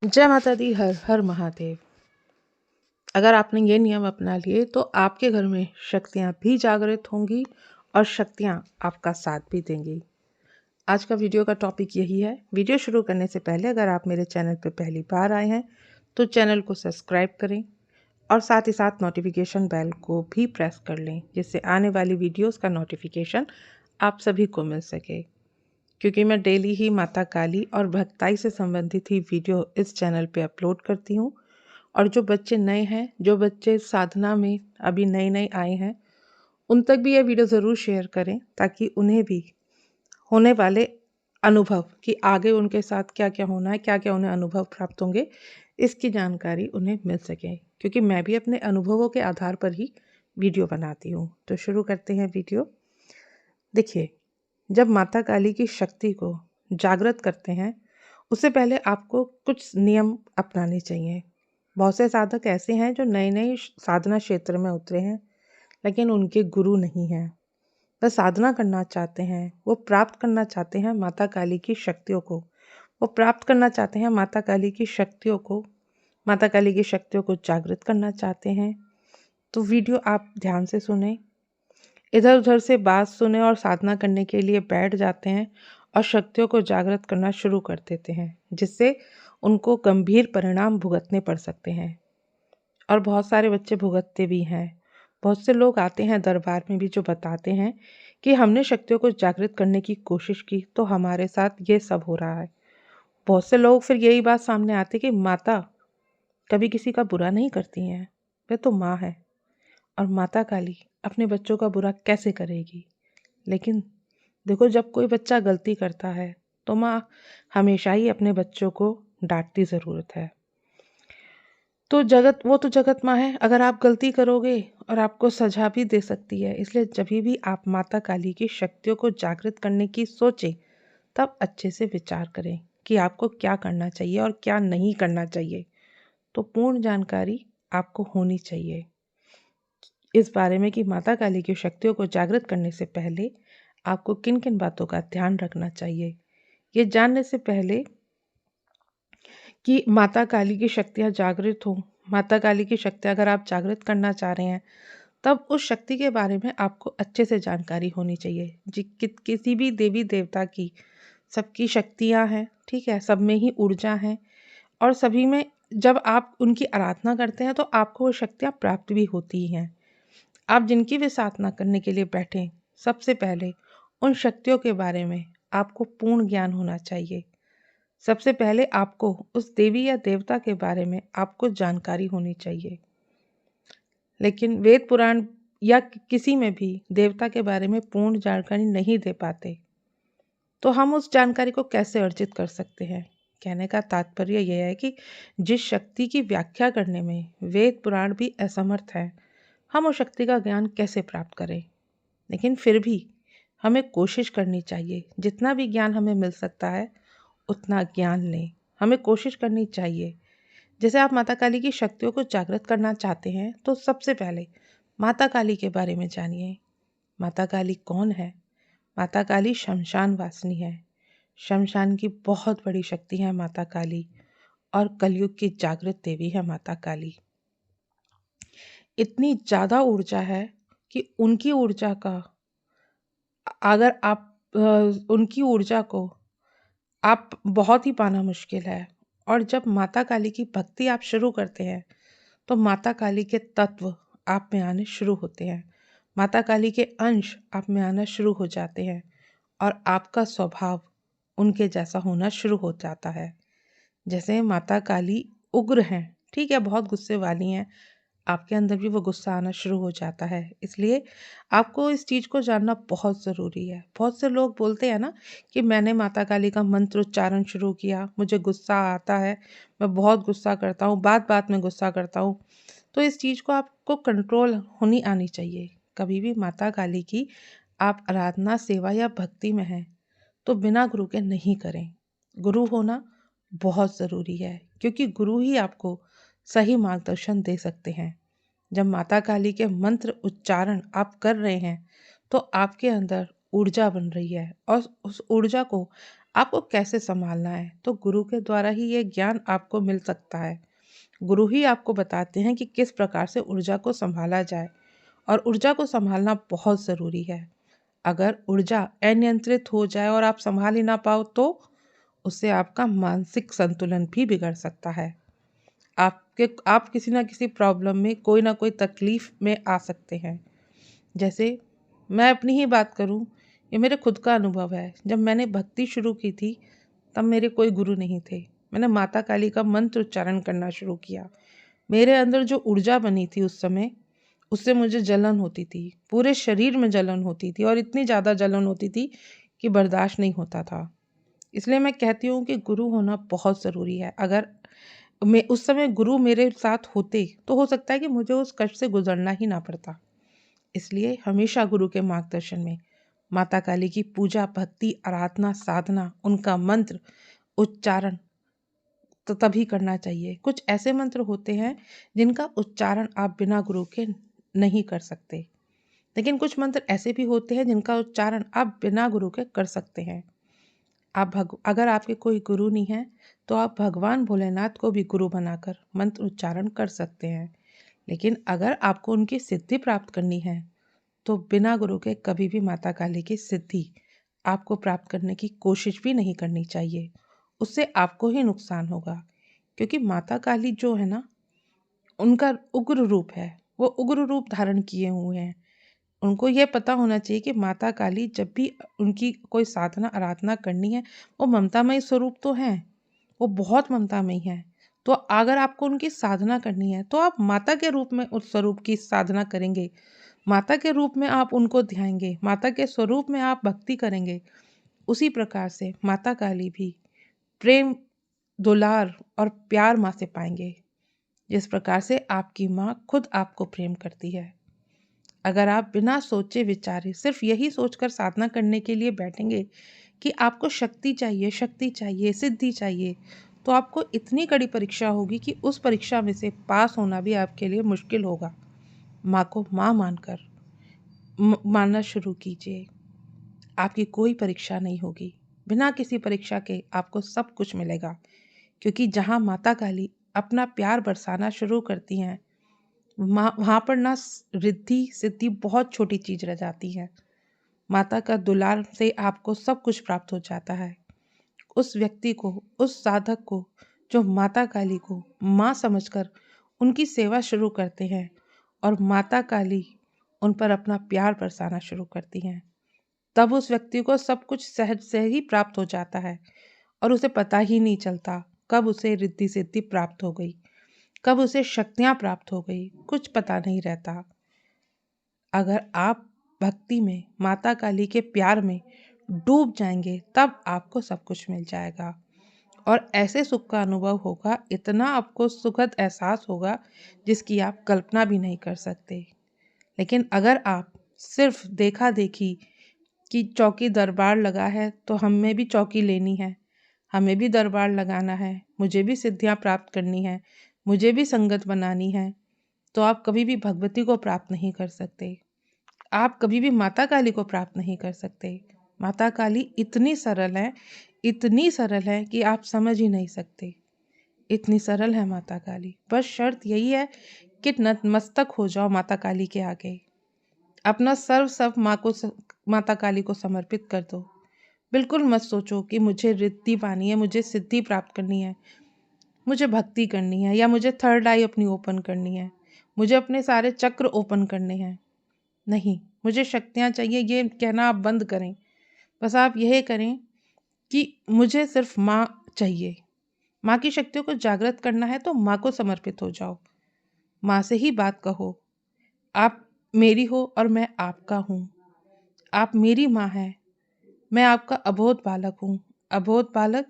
जय माता दी, हर हर महादेव। अगर आपने ये नियम अपना लिए तो आपके घर में शक्तियाँ भी जागृत होंगी और शक्तियाँ आपका साथ भी देंगी। आज का वीडियो का टॉपिक यही है। वीडियो शुरू करने से पहले अगर आप मेरे चैनल पर पहली बार आए हैं तो चैनल को सब्सक्राइब करें और साथ ही साथ नोटिफिकेशन बेल को भी प्रेस कर लें, जिससे आने वाली वीडियोस का नोटिफिकेशन आप सभी को मिल सके। क्योंकि मैं डेली ही माता काली और भक्ताई से संबंधित ही वीडियो इस चैनल पे अपलोड करती हूँ। और जो बच्चे नए हैं, जो बच्चे साधना में अभी नए नए आए हैं, उन तक भी ये वीडियो ज़रूर शेयर करें, ताकि उन्हें भी होने वाले अनुभव कि आगे उनके साथ क्या क्या होना है, क्या क्या उन्हें अनुभव प्राप्त होंगे, इसकी जानकारी उन्हें मिल सके। क्योंकि मैं भी अपने अनुभवों के आधार पर ही वीडियो बनाती हूँ। तो शुरू करते हैं वीडियो। देखिए, जब माता काली की शक्ति को जागृत करते हैं, उससे पहले आपको कुछ नियम अपनाने चाहिए। बहुत से साधक ऐसे हैं जो नए नए साधना क्षेत्र में उतरे हैं, लेकिन उनके गुरु नहीं हैं। वह साधना करना चाहते हैं, वो प्राप्त करना चाहते हैं माता काली की शक्तियों को, वो प्राप्त करना चाहते हैं माता काली की शक्तियों को, माता काली की शक्तियों को जागृत करना चाहते हैं। तो वीडियो आप ध्यान से सुने, इधर उधर से बात सुने और साधना करने के लिए बैठ जाते हैं और शक्तियों को जागृत करना शुरू कर देते हैं, जिससे उनको गंभीर परिणाम भुगतने पड़ सकते हैं। और बहुत सारे बच्चे भुगतते भी हैं। बहुत से लोग आते हैं दरबार में भी जो बताते हैं कि हमने शक्तियों को जागृत करने की कोशिश की तो हमारे साथ ये सब हो रहा है। बहुत से लोग फिर यही बात सामने आती कि माता कभी किसी का बुरा नहीं करती हैं, वे तो माँ है और माता काली अपने बच्चों का बुरा कैसे करेगी। लेकिन देखो, जब कोई बच्चा गलती करता है तो माँ हमेशा ही अपने बच्चों को डांटती ज़रूरत है। तो जगत माँ है, अगर आप गलती करोगे और आपको सजा भी दे सकती है। इसलिए जब भी आप माता काली की शक्तियों को जागृत करने की सोचें, तब अच्छे से विचार करें कि आपको क्या करना चाहिए और क्या नहीं करना चाहिए। तो पूर्ण जानकारी आपको होनी चाहिए इस बारे में कि माता काली की शक्तियों को जागृत करने से पहले आपको किन किन बातों का ध्यान रखना चाहिए। ये जानने से पहले कि माता काली की शक्तियाँ जागृत हों, माता काली की शक्तियाँ अगर आप जागृत करना चाह रहे हैं, तब उस शक्ति के बारे में आपको अच्छे से जानकारी होनी चाहिए। किसी भी देवी देवता की सबकी शक्तियाँ हैं, ठीक है, सब में ही ऊर्जा है और सभी में जब आप उनकी आराधना करते हैं तो आपको वो शक्तियाँ प्राप्त भी होती हैं। आप जिनकी भी साधना करने के लिए बैठें, सबसे पहले उन शक्तियों के बारे में आपको पूर्ण ज्ञान होना चाहिए। सबसे पहले आपको उस देवी या देवता के बारे में आपको जानकारी होनी चाहिए। लेकिन वेद पुराण या किसी में भी देवता के बारे में पूर्ण जानकारी नहीं दे पाते, तो हम उस जानकारी को कैसे अर्जित कर सकते हैं। कहने का तात्पर्य यह है कि जिस शक्ति की व्याख्या करने में वेद पुराण भी असमर्थ है, हम उस शक्ति का ज्ञान कैसे प्राप्त करें। लेकिन फिर भी हमें कोशिश करनी चाहिए, जितना भी ज्ञान हमें मिल सकता है उतना ज्ञान लें। हमें कोशिश करनी चाहिए। जैसे आप माता काली की शक्तियों को जागृत करना चाहते हैं, तो सबसे पहले माता काली के बारे में जानिए। माता काली कौन है? माता काली शमशान वासिनी है। शमशान की बहुत बड़ी शक्ति है माता काली और कलयुग की जागृत देवी है माता काली। इतनी ज़्यादा ऊर्जा है कि उनकी ऊर्जा का अगर आप उनकी ऊर्जा को आप बहुत ही पाना मुश्किल है। और जब माता काली की भक्ति आप शुरू करते हैं तो माता काली के तत्व आप में आने शुरू होते हैं, माता काली के अंश आप में आना शुरू हो जाते हैं और आपका स्वभाव उनके जैसा होना शुरू हो जाता है। जैसे माता काली उग्र हैं, ठीक है, बहुत गुस्से वाली हैं, आपके अंदर भी वो गुस्सा आना शुरू हो जाता है। इसलिए आपको इस चीज़ को जानना बहुत ज़रूरी है। बहुत से लोग बोलते हैं ना कि मैंने माता काली का मंत्र उच्चारण शुरू किया, मुझे गुस्सा आता है, मैं बहुत गुस्सा करता हूँ, बात बात में गुस्सा करता हूँ। तो इस चीज़ को आपको कंट्रोल होनी आनी चाहिए। कभी भी माता काली की आप आराधना, सेवा या भक्ति में हैं तो बिना गुरु के नहीं करें। गुरु होना बहुत ज़रूरी है, क्योंकि गुरु ही आपको सही मार्गदर्शन दे सकते हैं। जब माता काली के मंत्र उच्चारण आप कर रहे हैं तो आपके अंदर ऊर्जा बन रही है और उस ऊर्जा को आपको कैसे संभालना है, तो गुरु के द्वारा ही ये ज्ञान आपको मिल सकता है। गुरु ही आपको बताते हैं कि किस प्रकार से ऊर्जा को संभाला जाए, और ऊर्जा को संभालना बहुत ज़रूरी है। अगर ऊर्जा अनियंत्रित हो जाए और आप संभाल ही ना पाओ, तो उससे आपका मानसिक संतुलन भी बिगड़ सकता है। आप किसी ना किसी प्रॉब्लम में, कोई ना कोई तकलीफ में आ सकते हैं। जैसे मैं अपनी ही बात करूं, ये मेरे खुद का अनुभव है। जब मैंने भक्ति शुरू की थी, तब मेरे कोई गुरु नहीं थे। मैंने माता काली का मंत्र उच्चारण करना शुरू किया। मेरे अंदर जो ऊर्जा बनी थी उस समय, उससे मुझे जलन होती थी, पूरे शरीर में जलन होती थी, और इतनी ज़्यादा जलन होती थी कि बर्दाश्त नहीं होता था। इसलिए मैं कहती हूँ कि गुरु होना बहुत ज़रूरी है। अगर मैं उस समय गुरु मेरे साथ होते, तो हो सकता है कि मुझे उस कष्ट से गुजरना ही ना पड़ता। इसलिए हमेशा गुरु के मार्गदर्शन में माता काली की पूजा, भक्ति, आराधना, साधना, उनका मंत्र उच्चारण तो तभी करना चाहिए। कुछ ऐसे मंत्र होते हैं जिनका उच्चारण आप बिना गुरु के नहीं कर सकते, लेकिन कुछ मंत्र ऐसे भी होते हैं जिनका उच्चारण आप बिना गुरु के कर सकते हैं। अगर आपके कोई गुरु नहीं है, तो आप भगवान भोलेनाथ को भी गुरु बनाकर मंत्र उच्चारण कर सकते हैं। लेकिन अगर आपको उनकी सिद्धि प्राप्त करनी है, तो बिना गुरु के कभी भी माता काली की सिद्धि आपको प्राप्त करने की कोशिश भी नहीं करनी चाहिए। उससे आपको ही नुकसान होगा, क्योंकि माता काली जो है ना, उनका उग्र रूप है। वो उग्र रूप धारण किए हुए हैं। उनको ये पता होना चाहिए कि माता काली, जब भी उनकी कोई साधना आराधना करनी है, वो ममतामयी स्वरूप तो हैं, वो बहुत ममतामयी हैं। तो अगर आपको उनकी साधना करनी है, तो आप माता के रूप में उस स्वरूप की साधना करेंगे, माता के रूप में आप उनको ध्याएंगे, माता के स्वरूप में आप भक्ति करेंगे। उसी प्रकार से माता काली भी प्रेम, दुलार और प्यार माँ से पाएंगे, जिस प्रकार से आपकी माँ खुद आपको प्रेम करती है। अगर आप बिना सोचे विचारे सिर्फ यही सोचकर साधना करने के लिए बैठेंगे कि आपको शक्ति चाहिए, शक्ति चाहिए, सिद्धि चाहिए, तो आपको इतनी कड़ी परीक्षा होगी कि उस परीक्षा में से पास होना भी आपके लिए मुश्किल होगा। माँ को माँ मानकर मानना शुरू कीजिए। आपकी कोई परीक्षा नहीं होगी। बिना किसी परीक्षा के आपको सब कुछ मिलेगा, क्योंकि जहाँ माता काली अपना प्यार बरसाना शुरू करती हैं, वहाँ पर ना रिद्धि सिद्धि बहुत छोटी चीज रह जाती है। माता का दुलार से आपको सब कुछ प्राप्त हो जाता है। उस व्यक्ति को, उस साधक को, जो माता काली को माँ समझकर उनकी सेवा शुरू करते हैं, और माता काली उन पर अपना प्यार बरसाना शुरू करती हैं, तब उस व्यक्ति को सब कुछ सहज से ही प्राप्त हो जाता है, और उसे पता ही नहीं चलता कब उसे रिद्धि सिद्धि प्राप्त हो गई, कब उसे शक्तियाँ प्राप्त हो गई, कुछ पता नहीं रहता। अगर आप भक्ति में, माता काली के प्यार में डूब जाएंगे, तब आपको सब कुछ मिल जाएगा, और ऐसे सुख का अनुभव होगा, इतना आपको सुखद एहसास होगा जिसकी आप कल्पना भी नहीं कर सकते। लेकिन अगर आप सिर्फ देखा देखी कि चौकी दरबार लगा है, तो हमें भी चौकी लेनी है, हमें भी दरबार लगाना है, मुझे भी सिद्धियां प्राप्त करनी है, मुझे भी संगत बनानी है, तो आप कभी भी भगवती को प्राप्त नहीं कर सकते। आप कभी भी माता काली को प्राप्त नहीं कर सकते। माता काली इतनी सरल है, इतनी सरल है कि आप समझ ही नहीं सकते। इतनी सरल है माता काली। बस शर्त यही है कि नतमस्तक हो जाओ माता काली के आगे। अपना सर्व सब माता काली को समर्पित कर दो। बिल्कुल मत सोचो कि मुझे रिद्धि पानी है, मुझे सिद्धि प्राप्त करनी है, मुझे भक्ति करनी है, या मुझे थर्ड आई अपनी ओपन करनी है, मुझे अपने सारे चक्र ओपन करने हैं। नहीं, मुझे शक्तियाँ चाहिए, ये कहना आप बंद करें। बस आप यह करें कि मुझे सिर्फ माँ चाहिए। माँ की शक्तियों को जागृत करना है, तो माँ को समर्पित हो जाओ। माँ से ही बात कहो, आप मेरी हो और मैं आपका हूँ। आप मेरी माँ हैं, मैं आपका अबोध बालक हूँ। अबोध बालक,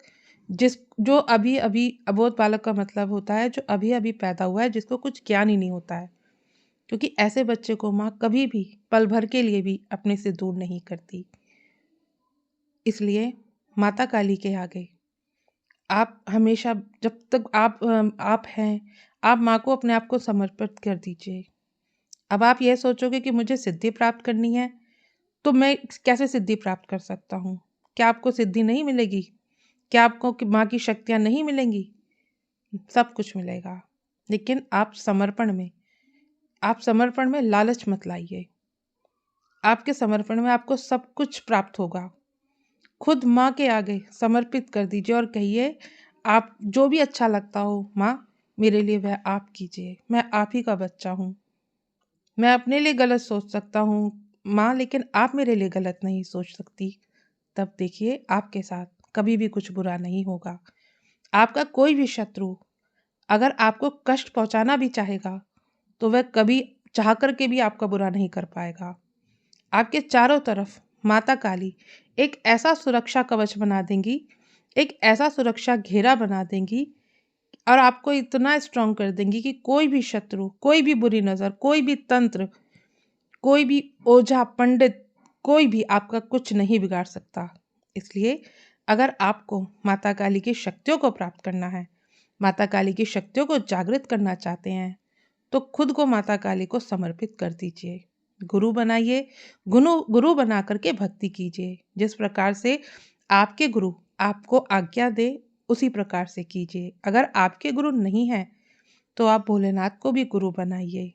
जो अभी अभी, अबोध बालक का मतलब होता है जो अभी अभी पैदा हुआ है, जिसको कुछ ज्ञान ही नहीं होता है, क्योंकि ऐसे बच्चे को माँ कभी भी पल भर के लिए भी अपने से दूर नहीं करती। इसलिए माता काली के आगे आप हमेशा, जब तक आप हैं, आप माँ को अपने आप को समर्पित कर दीजिए। अब आप यह सोचोगे कि मुझे सिद्धि प्राप्त करनी है, तो मैं कैसे सिद्धि प्राप्त कर सकता हूँ? क्या आपको सिद्धि नहीं मिलेगी? क्या आपको माँ की शक्तियाँ नहीं मिलेंगी? सब कुछ मिलेगा, लेकिन आप समर्पण में लालच मत लाइए। आपके समर्पण में आपको सब कुछ प्राप्त होगा। खुद माँ के आगे समर्पित कर दीजिए और कहिए, आप जो भी अच्छा लगता हो माँ, मेरे लिए वह आप कीजिए। मैं आप ही का बच्चा हूँ। मैं अपने लिए गलत सोच सकता हूँ माँ, लेकिन आप मेरे लिए गलत नहीं सोच सकती। तब देखिए आपके साथ कभी भी कुछ बुरा नहीं होगा। आपका कोई भी शत्रु अगर आपको कष्ट पहुंचाना भी चाहेगा, तो वह कभी चाह कर के भी आपका बुरा नहीं कर पाएगा। आपके चारों तरफ माता काली एक ऐसा सुरक्षा कवच बना देंगी, एक ऐसा सुरक्षा घेरा बना देंगी और आपको इतना स्ट्रांग कर देंगी कि कोई भी शत्रु, कोई भी बुरी नज़र, कोई भी तंत्र, कोई भी ओझा पंडित, कोई भी आपका कुछ नहीं बिगाड़ सकता। इसलिए अगर आपको माता काली की शक्तियों को प्राप्त करना है, माता काली की शक्तियों को जागृत करना चाहते हैं, तो खुद को माता काली को समर्पित कर दीजिए। गुरु बनाइए, गुरु बना करके भक्ति कीजिए। जिस प्रकार से आपके गुरु आपको आज्ञा दे, उसी प्रकार से कीजिए। अगर आपके गुरु नहीं हैं, तो आप भोलेनाथ को भी गुरु बनाइए।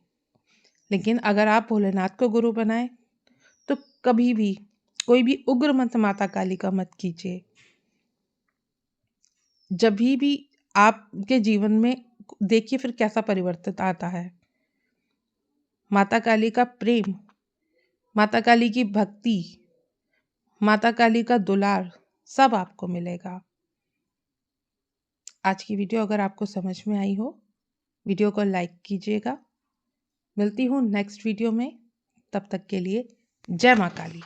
लेकिन अगर आप भोलेनाथ को गुरु बनाए, तो कभी भी कोई भी उग्र मंत्र माता काली का मत कीजिए। जब भी आपके जीवन में देखिए फिर कैसा परिवर्तन आता है। माता काली का प्रेम, माता काली की भक्ति, माता काली का दुलार सब आपको मिलेगा। आज की वीडियो अगर आपको समझ में आई हो, वीडियो को लाइक कीजिएगा। मिलती हूँ नेक्स्ट वीडियो में, तब तक के लिए जय माँ काली।